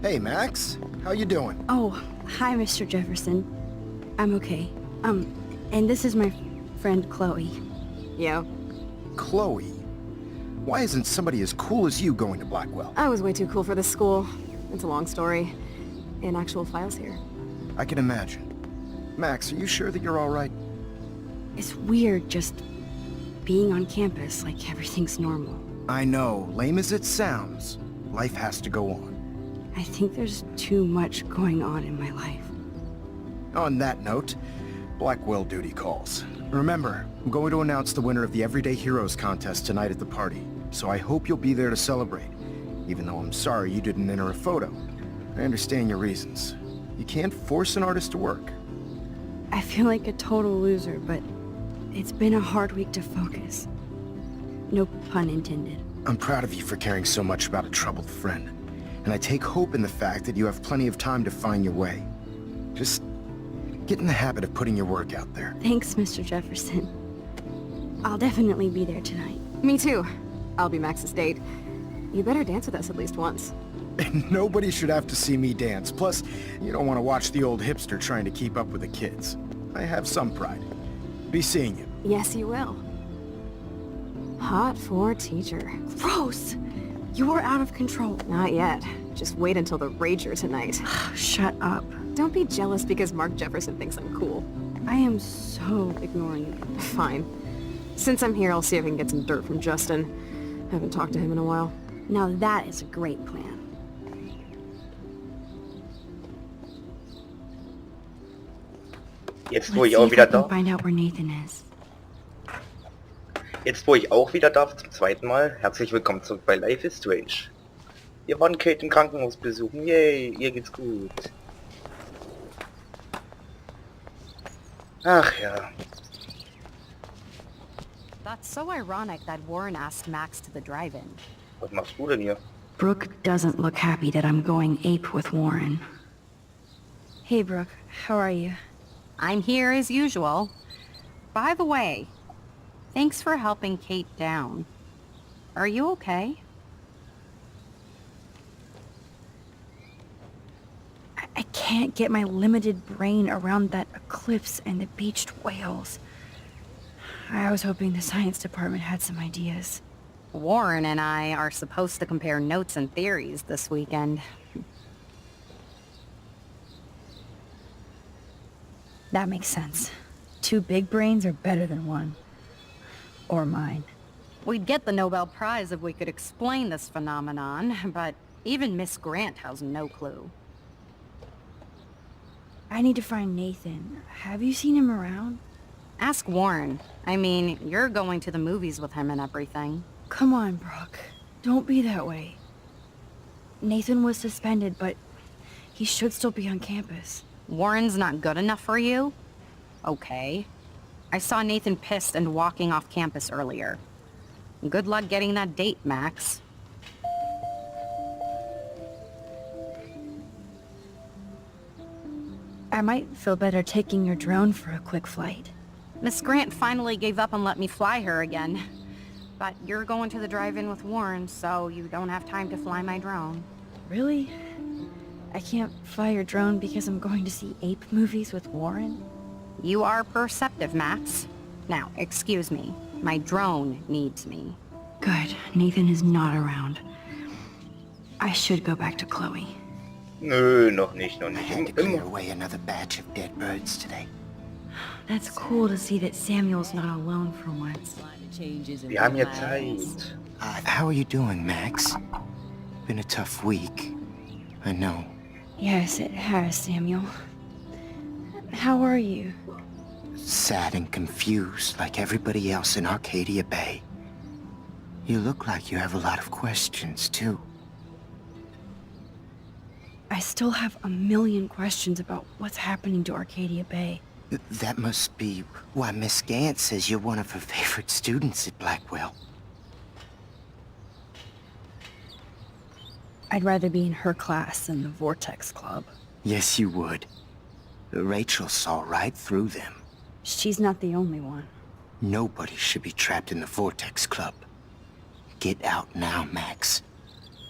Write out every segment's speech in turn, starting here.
Hey, Max. How you doing? Oh, hi, Mr. Jefferson. I'm okay. And this is my friend Chloe. Yeah, Chloe. Why isn't somebody as cool as you going to Blackwell? I was way too cool for this school. It's a long story. In actual files here. I can imagine. Max, are you sure that you're all right? It's weird just being on campus like everything's normal. I know, lame as it sounds, life has to go on. I think there's too much going on in my life. On that note, Blackwell duty calls. Remember, I'm going to announce the winner of the Everyday Heroes contest tonight at the party, so I hope you'll be there to celebrate, even though I'm sorry you didn't enter a photo. I understand your reasons. You can't force an artist to work. I feel like a total loser, but it's been a hard week to focus. No pun intended. I'm proud of you for caring so much about a troubled friend, and I take hope in the fact that you have plenty of time to find your way. Just get in the habit of putting your work out there. Thanks, Mr. Jefferson. I'll definitely be there tonight. Me too. I'll be Max's date. You better dance with us at least once. Nobody should have to see me dance. Plus, you don't want to watch the old hipster trying to keep up with the kids. I have some pride. Be seeing you. Yes, you will. Hot for teacher. Gross! You're out of control. Not yet. Just wait until the rager tonight. Shut up. Don't be jealous because Mark Jefferson thinks I'm cool. I am so ignoring you. Fine. Since I'm here, I'll see if I can get some dirt from Justin. Haven't talked to him in a while. Now that is a great plan. Jetzt, wo Let's ich see auch if I wieder can darf, find out where Nathan is. jetzt wo ich auch wieder darf, zum zweiten Mal, herzlich willkommen zurück bei Life is Strange. Wir waren Kate im Krankenhaus besuchen, yay, ihr geht's gut. Ach ja. That's so ironic that Warren asked Max to the drive-in. Was machst du denn hier? Brooke doesn't look happy that I'm going ape with Warren. Hey, Brooke. How are you? I'm here as usual. By the way, thanks for helping Kate down. Are you okay? I can't get my limited brain around that eclipse and the beached whales. I was hoping the science department had some ideas. Warren and I are supposed to compare notes and theories this weekend. That makes sense. Two big brains are better than one. Or mine. We'd get the Nobel Prize if we could explain this phenomenon, but even Miss Grant has no clue. I need to find Nathan. Have you seen him around? Ask Warren. I mean, you're going to the movies with him and everything. Come on, Brooke. Don't be that way. Nathan was suspended, but he should still be on campus. Warren's not good enough for you? Okay. I saw Nathan pissed and walking off campus earlier. Good luck getting that date, Max. I might feel better taking your drone for a quick flight. Miss Grant finally gave up and let me fly her again. But you're going to the drive-in with Warren, so you don't have time to fly my drone. Really? I can't fly your drone because I'm going to see ape movies with Warren? You are perceptive, Max. Now, excuse me. My drone needs me. Good. Nathan is not around. I should go back to Chloe. Nö, noch nicht, noch I nicht. had to clear away another batch of dead birds today. That's cool to see that Samuel's not alone for once. Wir haben ja Zeit. How are you doing, Max? Been a tough week. I know. Yes, it has, Samuel. How are you? Sad and confused like everybody else in Arcadia Bay. You look like you have a lot of questions, too. I still have a million questions about what's happening to Arcadia Bay. That must be why Miss Gant says you're one of her favorite students at Blackwell. I'd rather be in her class than the Vortex Club. Yes, you would. Rachel saw right through them. She's not the only one. Nobody should be trapped in the Vortex Club. Get out now, Max,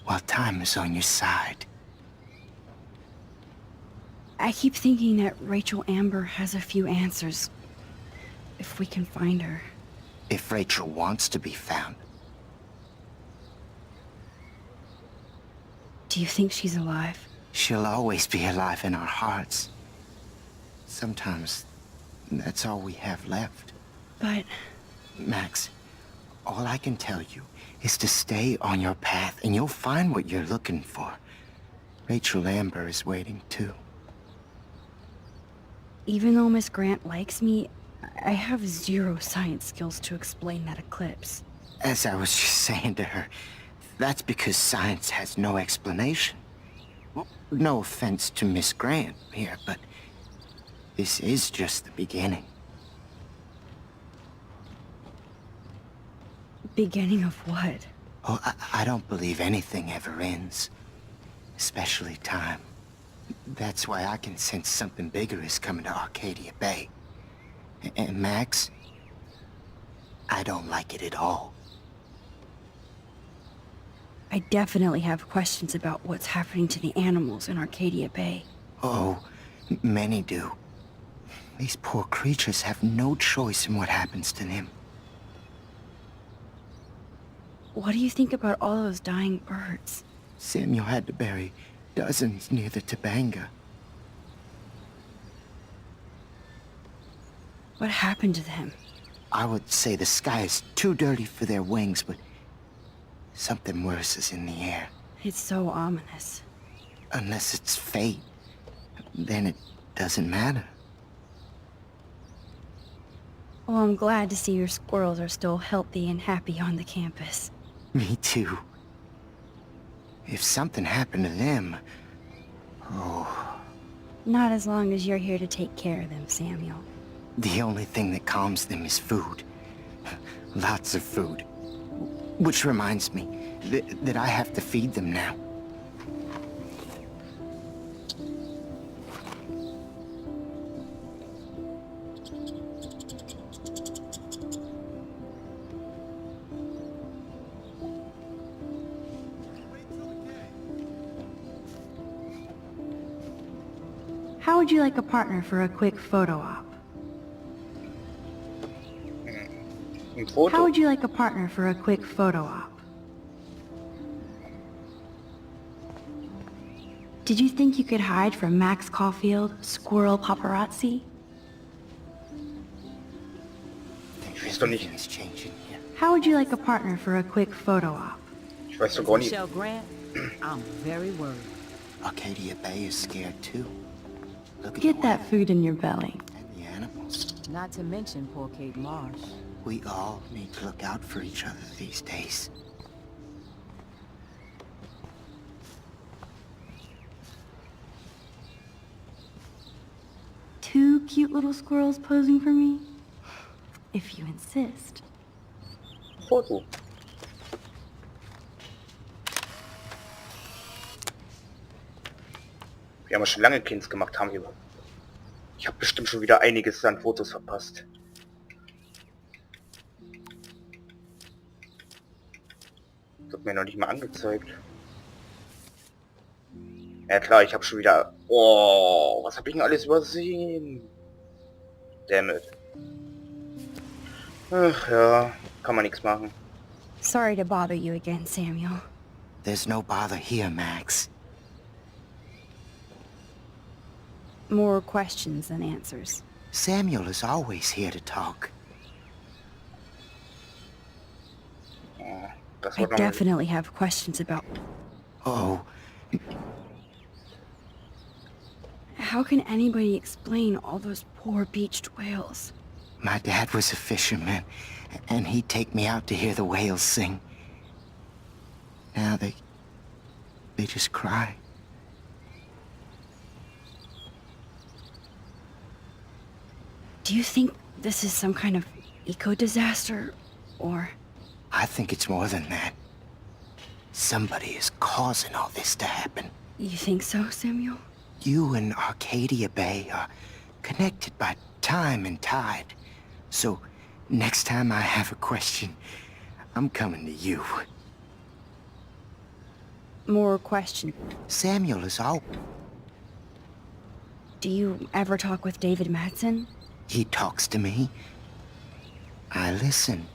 while time is on your side. I keep thinking that Rachel Amber has a few answers. If we can find her. If Rachel wants to be found. Do you think she's alive? She'll always be alive in our hearts. Sometimes that's all we have left. But Max, all I can tell you is to stay on your path and you'll find what you're looking for. Rachel Amber is waiting too. even though Miss Grant likes me, I have zero science skills to explain that eclipse. As I was just saying to her, that's because science has no explanation. Well, no offense to Miss Grant here, but this is just the beginning. Beginning of what? Oh, I don't believe anything ever ends. Especially time. That's why I can sense something bigger is coming to Arcadia Bay. And Max, I don't like it at all. I definitely have questions about what's happening to the animals in Arcadia Bay. Oh, many do. These poor creatures have no choice in what happens to them. What do you think about all those dying birds? Samuel had to bury dozens near the Tabanga. What happened to them? I would say the sky is too dirty for their wings, but something worse is in the air. It's so ominous. Unless it's fate, then it doesn't matter. Well, I'm glad to see your squirrels are still healthy and happy on the campus. Me too. If something happened to them, oh, Not as long as you're here to take care of them, Samuel. the only thing that calms them is food. Lots of food. Which reminds me that I have to feed them now. How would you like a partner for a quick photo op? Ein Foto. How would you like a partner for a quick photo op? Did you think you could hide from Max Caulfield, squirrel paparazzi? Ich weiß doch nicht. Everything is changing here. How would you like a partner for a quick photo op? Ich weiß doch gar nicht. Michelle Grant, I'm very worried. Arcadia Bay is scared too. Look at Get the that weather food in your belly. and the animals. Not to mention poor Kate Marsh. We all need to look out for each other these days. Two cute little squirrels posing for me? If you insist. Foto. Wir haben ja schon lange Kins gemacht, haben wir. Ich habe bestimmt schon wieder einiges an Fotos verpasst. Wird mir noch nicht mal angezeigt. Ja klar, ich habe schon wieder... Oh, was habe ich denn alles übersehen? Damn it. Ach ja, kann man nichts machen. Sorry to bother you again, Samuel. There's no bother here, Max. More questions than answers. Samuel is always here to talk. Das I wird noch... definitely have questions about... Oh, How can anybody explain all those poor beached whales? my dad was a fisherman, and he'd take me out to hear the whales sing. Now they just cry. Do you think this is some kind of eco-disaster, or... I think it's more than that. Somebody is causing all this to happen. You think so, Samuel? You and Arcadia Bay are connected by time and tide. So, next time I have a question, I'm coming to you. More questions. Samuel is all... Do you ever talk with David Madsen? He talks to me. I listen.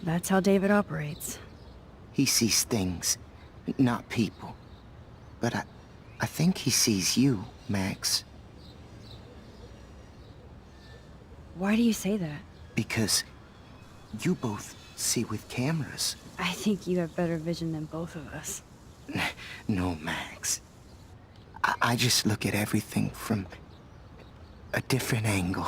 That's how David operates. He sees things, not people. But I think he sees you, Max. Why do you say that? Because you both see with cameras. I think you have better vision than both of us. No, Max. I just look at everything from a different angle.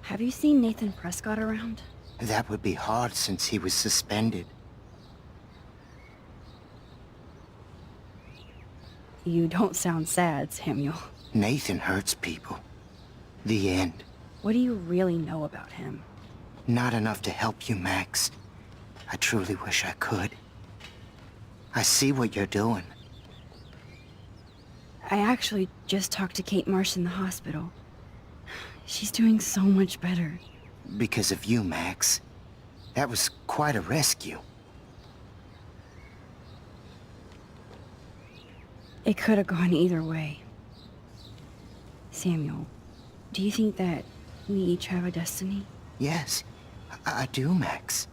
Have you seen Nathan Prescott around? That would be hard since he was suspended. You don't sound sad, Samuel. Nathan hurts people. The end. What do you really know about him? Not enough to help you, Max. I truly wish I could. I see what you're doing. I actually just talked to Kate Marsh in the hospital. She's doing so much better. Because of you, Max. That was quite a rescue. It could have gone either way. Samuel, do you think that we each have a destiny? Yes, I do, Max.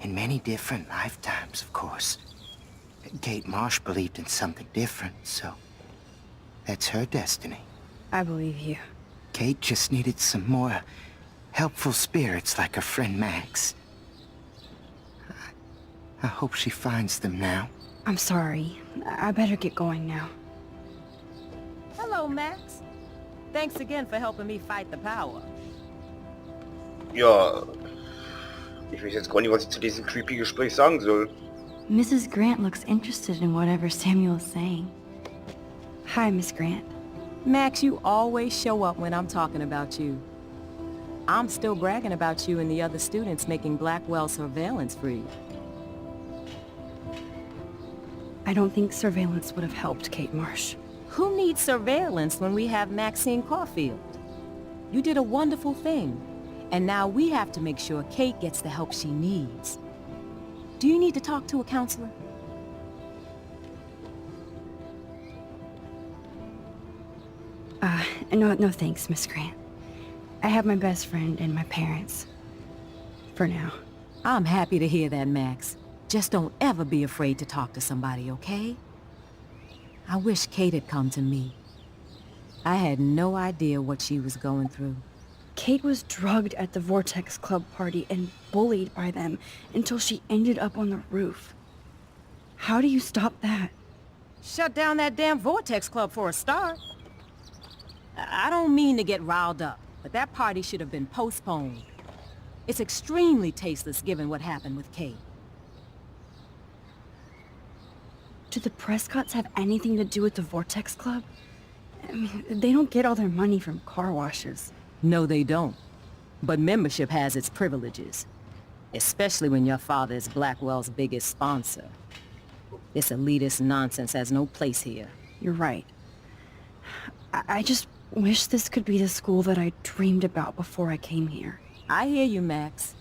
In many different lifetimes, of course. Kate Marsh believed in something different, so that's her destiny. I believe you. Kate just needed some more helpful spirits like her friend Max. I hope she finds them now. I'm sorry. I better get going now. Hello, Max. Thanks again for helping me fight the power. Ja, ich weiß jetzt gar nicht, was ich zu diesem creepy Gespräch sagen soll. Mrs. Grant looks interested in whatever Samuel is saying. Hi, Miss Grant. Max, you always show up when I'm talking about you. I'm still bragging about you and the other students making Blackwell surveillance free. I don't think surveillance would have helped Kate Marsh. Who needs surveillance when we have Maxine Caulfield? You did a wonderful thing, and now we have to make sure Kate gets the help she needs. Do you need to talk to a counselor? No thanks, Miss Grant. I have my best friend and my parents. For now. I'm happy to hear that, Max. Just don't ever be afraid to talk to somebody, okay? I wish Kate had come to me. I had no idea what she was going through. Kate was drugged at the Vortex Club party and bullied by them until she ended up on the roof. How do you stop that? Shut down that damn Vortex Club for a start. I don't mean to get riled up, but that party should have been postponed. It's extremely tasteless given what happened with Kate. Do the Prescotts have anything to do with the Vortex Club? I mean, they don't get all their money from car washes. No, they don't. But membership has its privileges. Especially when your father is Blackwell's biggest sponsor. This elitist nonsense has no place here. You're right. I just wish this could be the school that I dreamed about before I came here. I hear you, Max.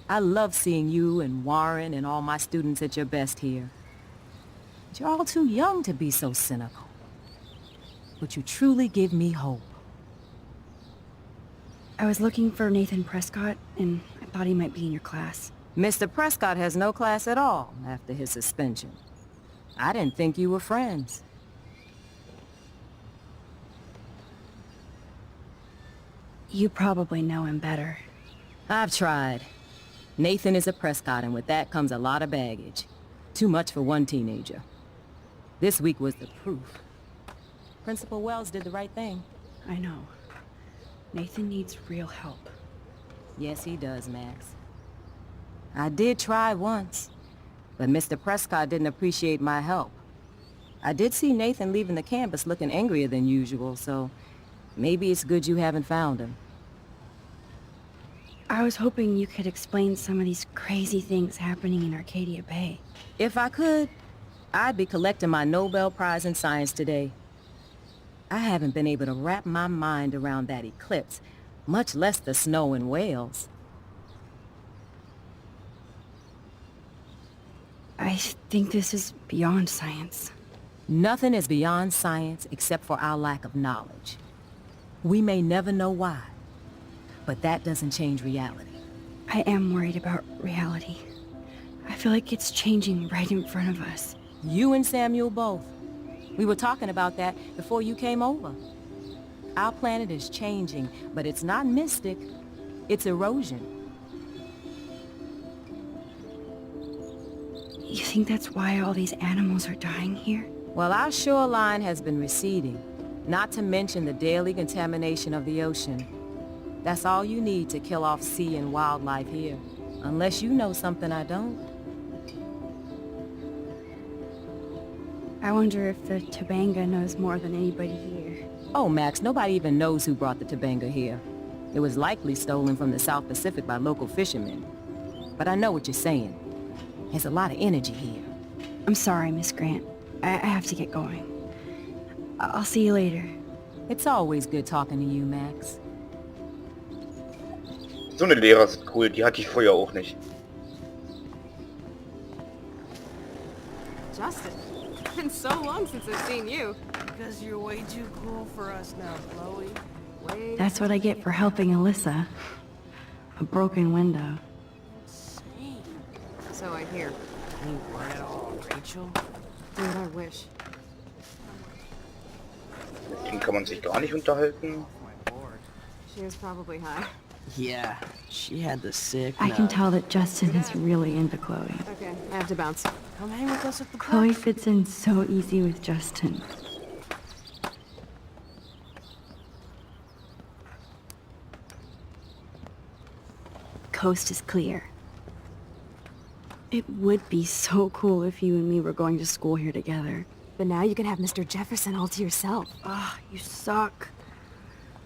I love seeing you and Warren and all my students at your best here. But you're all too young to be so cynical. But you truly give me hope. I was looking for Nathan Prescott, and I thought he might be in your class. Mr. Prescott has no class at all after his suspension. I didn't think you were friends. You probably know him better. I've tried. Nathan is a Prescott, and with that comes a lot of baggage. Too much for one teenager. This week was the proof. Principal Wells did the right thing. I know. Nathan needs real help. Yes, he does, Max. I did try once, but Mr. Prescott didn't appreciate my help. I did see Nathan leaving the campus looking angrier than usual, so maybe it's good you haven't found him. I was hoping you could explain some of these crazy things happening in Arcadia Bay. If I could, I'd be collecting my Nobel Prize in Science today. I haven't been able to wrap my mind around that eclipse, much less the snow in Wales. I think this is beyond science. Nothing is beyond science except for our lack of knowledge. We may never know why, but that doesn't change reality. I am worried about reality. I feel like it's changing right in front of us. You and Samuel both. We were talking about that before you came over. Our planet is changing, but it's not mystic. It's erosion. You think that's why all these animals are dying here? Well, our shoreline has been receding, not to mention the daily contamination of the ocean. That's all you need to kill off sea and wildlife here. Unless you know something I don't. I wonder if the Tobanga knows more than anybody here. Oh, Max, nobody even knows who brought the Tobanga here. It was likely stolen from the South Pacific by local fishermen. But I know what you're saying. There's a lot of energy here. I'm sorry, Miss Grant. I have to get going. I'll see you later. It's always good talking to you, Max. So eine Lehrer sind cool, die hatte ich vorher auch nicht. Justin, it's been so long since I've seen you. Because you're way too cool for us now, Chloe. Way That's what I get for helping Alyssa. A broken window. Insane. So I hear. You weren't at all, Rachel. Dude, I wish. Mit denen kann man sich gar nicht unterhalten. My board. She was probably high. Yeah, she had the sick. I can tell that Justin is really into Chloe. Okay, I have to bounce. Come hang with us at the Chloe park. fits in so easy with Justin. Coast is clear. It would be so cool if you and me were going to school here together. But now you can have Mr. Jefferson all to yourself. Ah, you suck.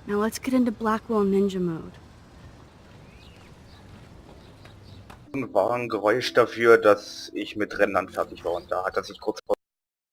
Now let's get into Blackwell Ninja mode. War ein Geräusch dafür, dass ich mit Rendern fertig war und da hat er sich kurz vor